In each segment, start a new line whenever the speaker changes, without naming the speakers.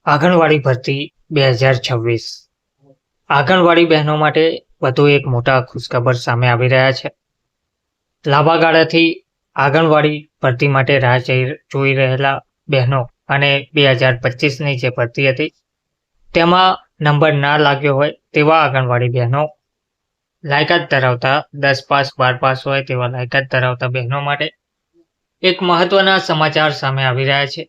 આંગણવાડી ભરતી 2026 આંગણવાડી બહેનો માટે વધુ એક મોટા ખુશખબર સામે આવી રહ્યા છે. લાંબા ગાળાથી આંગણવાડી ભરતી માટે રાહ જોઈ રહેલા બહેનો અને 2025ની જે ભરતી હતી તેમાં નંબર ના લાગ્યો હોય તેવા આંગણવાડી બહેનો, લાયકાત ધરાવતા 10 પાસ 12 પાસ હોય તેવા લાયકાત ધરાવતા બહેનો માટે એક મહત્વના સમાચાર સામે આવી રહ્યા છે.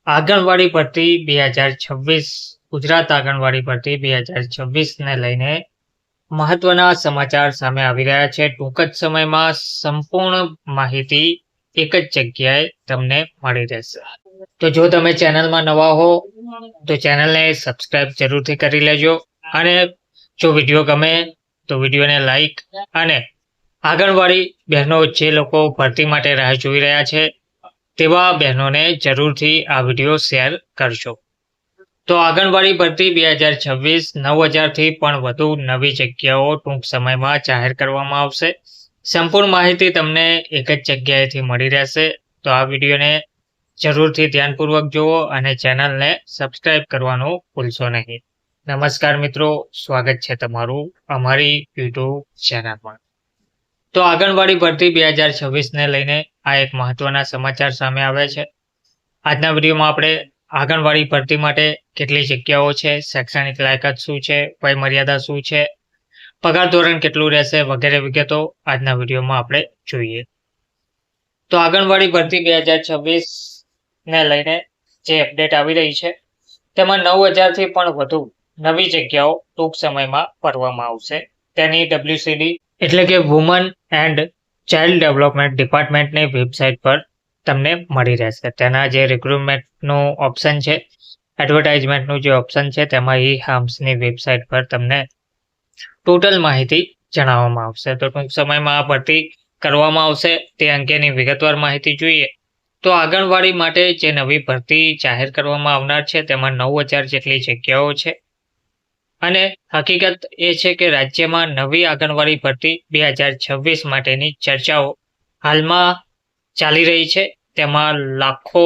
આંગણવાડી ભરતી 2026 ગુજરાત આંગણવાડી ભરતી 2026ને લઈને મહત્વના સમાચાર સામે આવી રહ્યા છે. ટૂંક જ સમયમાં સંપૂર્ણ માહિતી એક જ જગ્યાએ તમને મળી રહેશે. તો જો તમે ચેનલમાં નવા હો તો ચેનલને સબસ્ક્રાઇબ જરૂરથી કરી લેજો અને જો વિડીયો ગમે તો વિડીયોને લાઈક અને આંગણવાડી બહેનો જે લોકો ભરતી માટે રાહ જોઈ રહ્યા છે તેવા બહેનોને જરૂરથી આ વિડીયો શેર કરજો. તો આંગણવાડી ભરતી 2026 9,000થી પણ વધુ નવી જગ્યાઓ ટૂંક સમયમાં જાહેર કરવામાં આવશે. સંપૂર્ણ માહિતી તમને એક જ જગ્યાએથી મળી રહેશે. તો આ વિડીયોને જરૂરથી ધ્યાનપૂર્વક જુઓ અને ચેનલને સબસ્ક્રાઇબ કરવાનું ભૂલશો નહીં. નમસ્કાર મિત્રો, સ્વાગત છે તમારું અમારી યુટ્યુબ ચેનલમાં. તો આંગણવાડી ભરતી 2026ને લઈને આ એક મહત્વના સમાચાર સામે આવ્યા છે. આજના વિડીયોમાં આપણે આંગણવાડી ભરતી માટે કેટલી જગ્યાઓ છે, શૈક્ષણિક લાયકાત શું છે, વય મર્યાદા શું છે, પગાર ધોરણ કેટલું રહેશે વગેરે વિગતો આજના વિડીયોમાં આપણે જોઈએ. તો આંગણવાડી ભરતી 2026ને લઈને જે અપડેટ આવી રહી છે તેમાં 9,000થી પણ વધુ નવી જગ્યાઓ ટૂંક સમયમાં ભરવામાં આવશે. તેની WCD એટલે કે વુમન એન્ડ ચાઇલ્ડ ડેવલપમેન્ટ ડિપાર્ટમેન્ટની વેબસાઇટ પર તમને મળી રહેશે. તેના જે રિક્રુટમેન્ટનું ઓપ્શન છે, એડવર્ટાઇઝમેન્ટનું જે ઓપ્શન છે તેમાં હાર્મ્સની વેબસાઇટ પર તમને ટોટલ માહિતી જણાવવામાં આવશે. તો ટૂંક સમયમાં આ ભરતી કરવામાં આવશે તે અંગેની વિગતવાર માહિતી જોઈએ તો આંગણવાડી માટે જે નવી ભરતી જાહેર કરવામાં આવનાર છે તેમાં 9,000 જેટલી જગ્યાઓ છે અને હકીકત એ છે કે રાજ્યમાં નવી આંગણવાડી ભરતી 2026 માટેની ચર્ચાઓ હાલમાં ચાલી રહી છે. તેમાં લાખો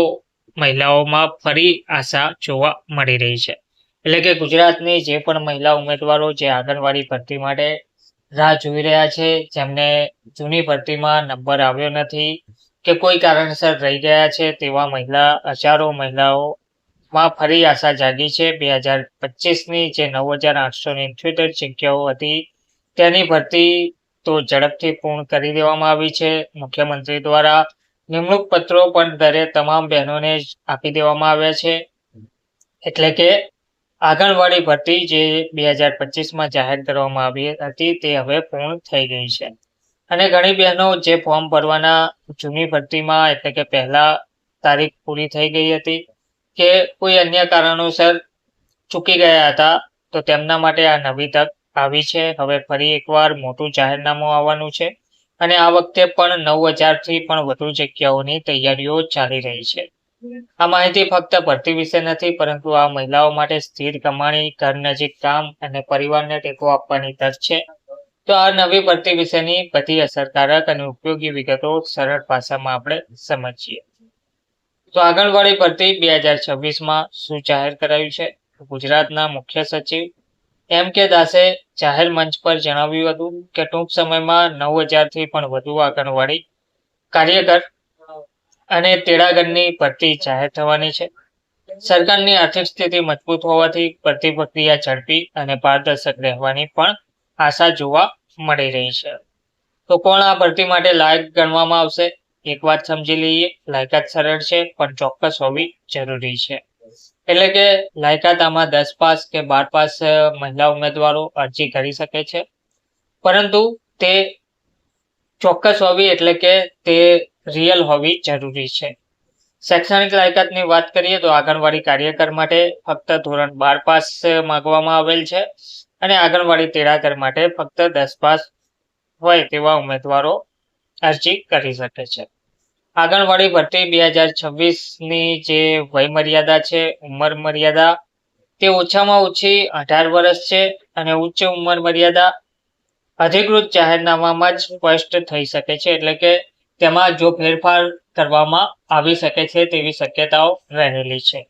મહિલાઓમાં ફરી આશા જોવા મળી રહી છે. એટલે કે ગુજરાતની જે પણ મહિલા ઉમેદવારો જે આંગણવાડી ભરતી માટે રાહ જોઈ રહ્યા છે, જેમને જૂની ભરતીમાં નંબર આવ્યો નથી કે કોઈ કારણસર રહી ગયા છે તેવા હજારો મહિલાઓમાં ફરી આશા જાગી છે. 2025ની જે 9,878 જગ્યાઓ હતી તેની ભરતી તો ઝડપથી પૂર્ણ કરી દેવામાં આવી છે. મુખ્યમંત્રી દ્વારા નિમણૂક પત્રો પણ તમામ બહેનોને આપી દેવામાં આવ્યા છે. એટલે કે આંગણવાડી ભરતી જે 2025માં જાહેર કરવામાં આવી હતી તે હવે પૂર્ણ થઈ ગઈ છે અને ઘણી બહેનો જે ફોર્મ ભરવાના જૂની ભરતીમાં એટલે કે પહેલા તારીખ પૂરી થઈ ગઈ હતી કે કોઈ અન્ય કારણોસર ચૂકી ગયા હતા તો તેમના માટે આ નવી તક આવી છે. હવે ફરી એકવાર મોટું જાહેરનામું આવવાનું છે અને આ વખતે પણ 9,000થી પણ વધુ જગ્યાઓની તૈયારીઓ ચાલી રહી છે. આ માહિતી ફક્ત ભરતી વિશે નથી પરંતુ આ મહિલાઓ માટે સ્થિર કમાણી, ઘર નજીક કામ અને પરિવારને ટેકો આપવાની તક છે. તો આ નવી ભરતી વિશેની બધી અસરકારક અને ઉપયોગી વિગતો સરળ ભાષામાં આપણે સમજીએ. તો આંગણવાડી ભરતી 2026માં શું જાહેર કરાયું છે? ગુજરાતના મુખ્ય સચિવ M.K. દાસે જાહેર મંચ પર જણાવ્યું હતું કે ટૂંક સમયમાં 9,000થી પણ વધુ આંગણવાડી કાર્યકર અને તેડાગરની ભરતી જાહેર થવાની છે. સરકારની આર્થિક સ્થિતિ મજબૂત હોવાથી ભરતી પ્રક્રિયા ઝડપી અને પારદર્શક રહેવાની પણ આશા જોવા મળી રહી છે. તો કોણ આ ભરતી માટે લાયક ગણવામાં આવશે? એક વાત સમજી લઈએ, લાયકાત સરળ છે પણ ચોક્કસ હોવી જરૂરી છે. એટલે કે લાયકાત આમાં 10 પાસ કે 12 પાસ મહિલા ઉમેદવારો અરજી કરી શકે છે પરંતુ તે ચોક્કસ હોવી એટલે કે તે રિયલ હોવી જરૂરી છે. શૈક્ષણિક લાયકાતની વાત કરીએ તો આંગણવાડી કાર્યકર માટે ફક્ત ધોરણ 12 પાસ માંગવામાં આવેલ છે અને આંગણવાડી તેડાગર માટે ફક્ત 10 પાસ હોય તેવા ઉમેદવારો અરજી કરી શકે છે. આંગણવાડી ભરતી 2026ની જે વય મર્યાદા છે, ઉંમર મર્યાદા તે ઓછામાં ઓછી 18 વર્ષ છે અને ઉચ્ચ ઉંમર મર્યાદા અધિકૃત જાહેરનામામાં જ સ્પષ્ટ થઈ શકે છે. એટલે કે તેમાં જો ફેરફાર કરવામાં આવી શકે છે તેવી શક્યતાઓ રહેલી છે.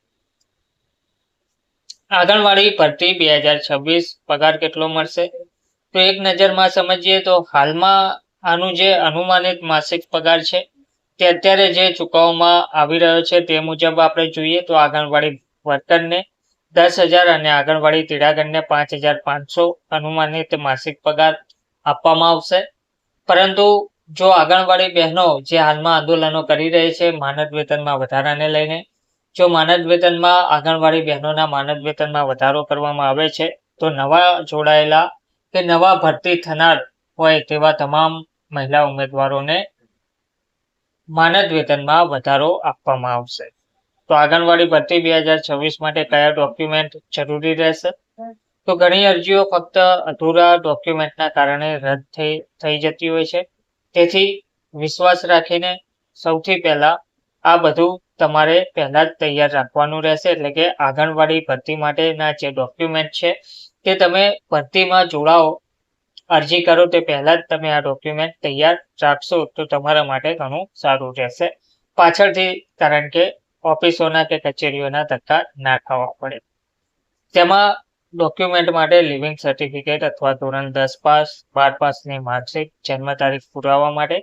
આંગણવાડી ભરતી 2026 પગાર કેટલો મળશે? તો એક નજરમાં સમજીએ તો હાલમાં આનું જે અનુમાનિત માસિક પગાર છે તે અત્યારે જે ચૂકવવામાં આવી રહ્યો છે તે મુજબ આપણે જોઈએ તો આંગણવાડી વર્કરને 10,000 અને આંગણવાડી તેડાગરને 5,500 અનુમાનિત માસિક પગાર આપવામાં આવશે. પરંતુ જો આંગણવાડી બહેનો જે હાલમાં આંદોલનો કરી રહી છે માનદ વેતનમાં વધારાને લઈને, જો માનદ વેતનમાં આંગણવાડી બહેનોના માનદ વેતનમાં વધારો કરવામાં આવે છે તો નવા જોડાયેલા કે નવા ભરતી થનાર હોય તેવા તમામ મહિલા ઉમેદવારોને માનદ વેતનમાં વધારો આપવામાં આવશે. તો આંગણવાડી ભરતી 2026 માટે કયા ડોક્યુમેન્ટ જરૂરી રહેશે? તો ઘણી અરજીઓ ફક્ત અધૂરા ડોક્યુમેન્ટના કારણે રદ થઈ જતી હોય છે. તેથી વિશ્વાસ રાખીને સૌથી પહેલા આ બધું તમારે પહેલા જ તૈયાર રાખવાનું રહેશે. એટલે કે આંગણવાડી ભરતી માટેના જે ડોક્યુમેન્ટ છે તે તમે ભરતીમાં જોડાઓ, અરજી કરો તે પહેલા જ તમે આ ડોક્યુમેન્ટ તૈયાર રાખશો તો તમારા માટે ઘણું સારું રહેશે પાછળથી, કારણ કે ઓફિસોના કે કચેરીઓના ધક્કા ના ખાવા પડે. તેમાં ડોક્યુમેન્ટ માટે લિવિંગ સર્ટિફિકેટ અથવા ધોરણ 10 પાસ, 12 પાસની માર્કશીટ, જન્મ તારીખ પુરાવા માટે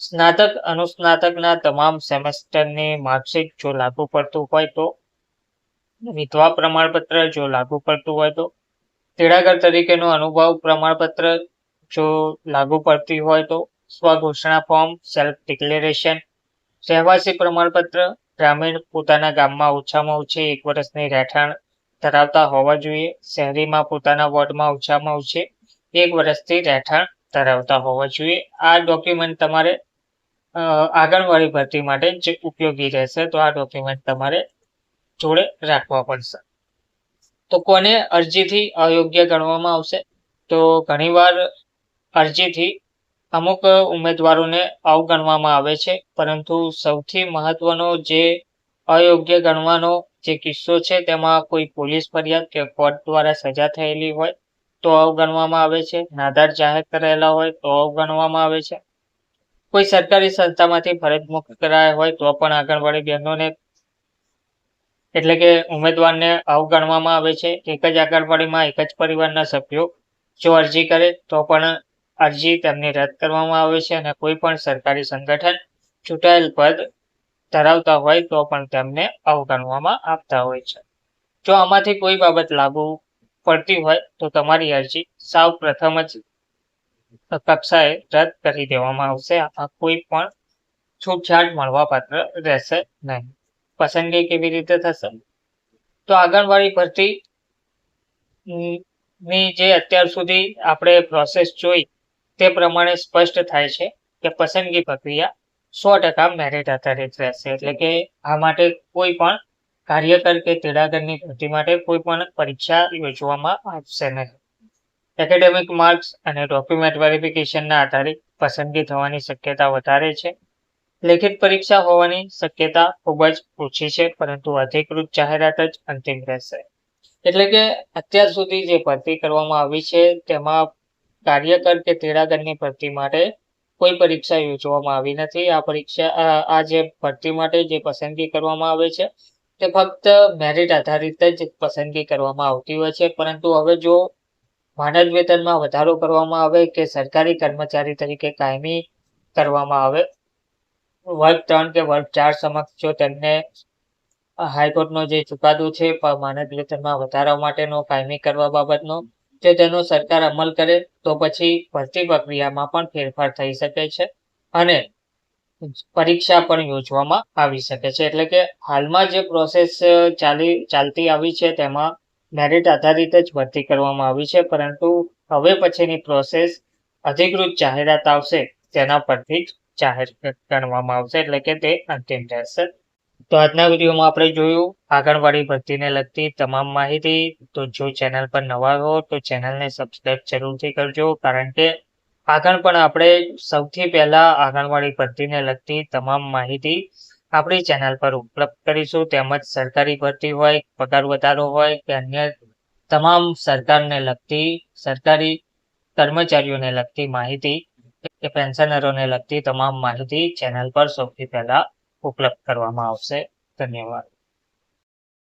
સ્નાતક અનુસ્નાતકના તમામ સેમેસ્ટરની માર્કશીટ જો લાગુ પડતું હોય તો, વિધવા પ્રમાણપત્ર જો લાગુ પડતું હોય તો, તેડાગર તરીકેનો અનુભવ પ્રમાણપત્ર જો લાગુ પડતી હોય તો, સ્વઘોષણા ફોર્મ, સેલ્ફ ડિક્લેરેશન, રહેવાસી પ્રમાણપત્ર, ગ્રામીણ પોતાના ગામમાં ઓછામાં ઓછી 1 વર્ષની રહેઠાણ ધરાવતા હોવા જોઈએ, શહેરીમાં પોતાના વોર્ડમાં ઓછામાં ઓછી 1 વર્ષથી રહેઠાણ ધરાવતા હોવા જોઈએ. આ ડોક્યુમેન્ટ તમારે આંગણવાડી ભરતી માટે જ ઉપયોગી રહેશે. તો આ ડોક્યુમેન્ટ તમારે જોડે રાખવા પડશે. તો કોને અરજીથી અયોગ્ય ગણવામાં આવશે? તો ઘણીવાર અરજીથી અમુક ઉમેદવારોને અવગણવામાં આવે છે, પરંતુ સૌથી મહત્વનો જે અયોગ્ય ગણવાનો જે કિસ્સો છે તેમાં કોઈ પોલીસ ફરિયાદ કે કોર્ટ દ્વારા સજા થયેલી હોય તો અવગણવામાં આવે છે, નાદાર જાહેર કરાયેલા હોય તો અવગણવામાં આવે છે, કોઈ સરકારી સંસ્થામાંથી ફરજ મુક્ત કરાયા હોય તો પણ આંગણવાડી બહેનોને એટલે કે ઉમેદવારને અવગણવામાં આવે છે. એક જ આંગણવાડીમાં એક જ પરિવારના સભ્યો જો અરજી કરે તો પણ અરજી તેમની રદ કરવામાં આવે છે અને કોઈ પણ સરકારી સંગઠન ચૂંટાયેલ પદ ધરાવતા હોય તો પણ તેમને અવગણવામાં આવતા હોય છે. જો આમાંથી કોઈ બાબત લાગુ પડતી હોય તો તમારી અરજી સાવ પ્રથમ જ કક્ષાએ રદ કરી દેવામાં આવશે. આમાં કોઈ પણ છૂટછાટ મળવાપાત્ર રહેશે નહીં. પસંદગી કેવી રીતે થશે? તો આંગણવાડી ભરતી ની જે અત્યાર સુધી આપણે પ્રોસેસ જોઈ તે પ્રમાણે સ્પષ્ટ થાય છે કે પસંદગી પ્રક્રિયા 100% મેરિટ આધારિત રહેશે. એટલે કે આ માટે કોઈ પણ કાર્યકર કે તેડાગરની ભરતી માટે કોઈ પણ પરીક્ષા યોજવામાં આવશે નહીં. એકેડેમિક માર્ક્સ અને ડોક્યુમેન્ટ વેરિફિકેશનના આધારે પસંદગી થવાની શક્યતા વધારે છે. લેખિત પરીક્ષા હોવાની શક્યતા ખૂબ જ ઓછી છે, પરંતુ અધિકૃત જાહેરાત જ અંતિમ રહેશે. એટલે કે અત્યાર સુધી જે ભરતી કરવામાં આવી છે તેમાં કાર્યકર કે તેડાગરની ભરતી માટે કોઈ પરીક્ષા યોજવામાં આવી નથી. આ જે ભરતી માટે જે પસંદગી કરવામાં આવે છે તે ફક્ત મેરિટ આધારિત જ પસંદગી કરવામાં આવતી હોય છે. પરંતુ હવે જો માનદ વેતનમાં વધારો કરવામાં આવે કે સરકારી કર્મચારી તરીકે કાયમી કરવામાં આવે, વર્ગ 3 કે વર્ગ 4 સમક્ષ જો તેમને હાઈકોર્ટનો જે ચુકાદો છે માનદ વેતનમાં વધારા માટેનો કાયમી કરવા બાબતનો, જો તેનો સરકાર અમલ કરે તો પછી ભરતી પ્રક્રિયામાં પણ ફેરફાર થઈ શકે છે અને પરીક્ષા પણ યોજવામાં આવી શકે છે. એટલે કે હાલમાં જે પ્રોસેસ ચાલતી આવી છે તેમાં મેરિટ આધારિત જ ભરતી કરવામાં આવી છે, પરંતુ હવે પછીની પ્રોસેસ અધિકૃત જાહેરાત આવશે તેના પરથી જ જાહેર ગણવામાં આવશે. એટલે કે તે અંતિમ રહેશે. તો આજના વિડીયોમાં આપણે જોયું આંગણવાડી ભરતીને લગતી તમામ માહિતી. તો જો ચેનલ પર નવા હો તો ચેનલને સબસ્ક્રાઇબ જરૂરથી કરજો, કારણ કે આગળ પણ આપણે સૌથી પહેલા આંગણવાડી ભરતીને લગતી તમામ માહિતી આપણી ચેનલ પર ઉપલબ્ધ કરીશું. તેમજ સરકારી ભરતી હોય, પગાર વધારો હોય કે અન્ય તમામ સરકારને લગતી, સરકારી કર્મચારીઓને લગતી માહિતી કે પેન્શનરોને લગતી તમામ માહિતી ચેનલ પર સૌથી પહેલા ઉપલબ્ધ કરવામાં આવશે. ધન્યવાદ.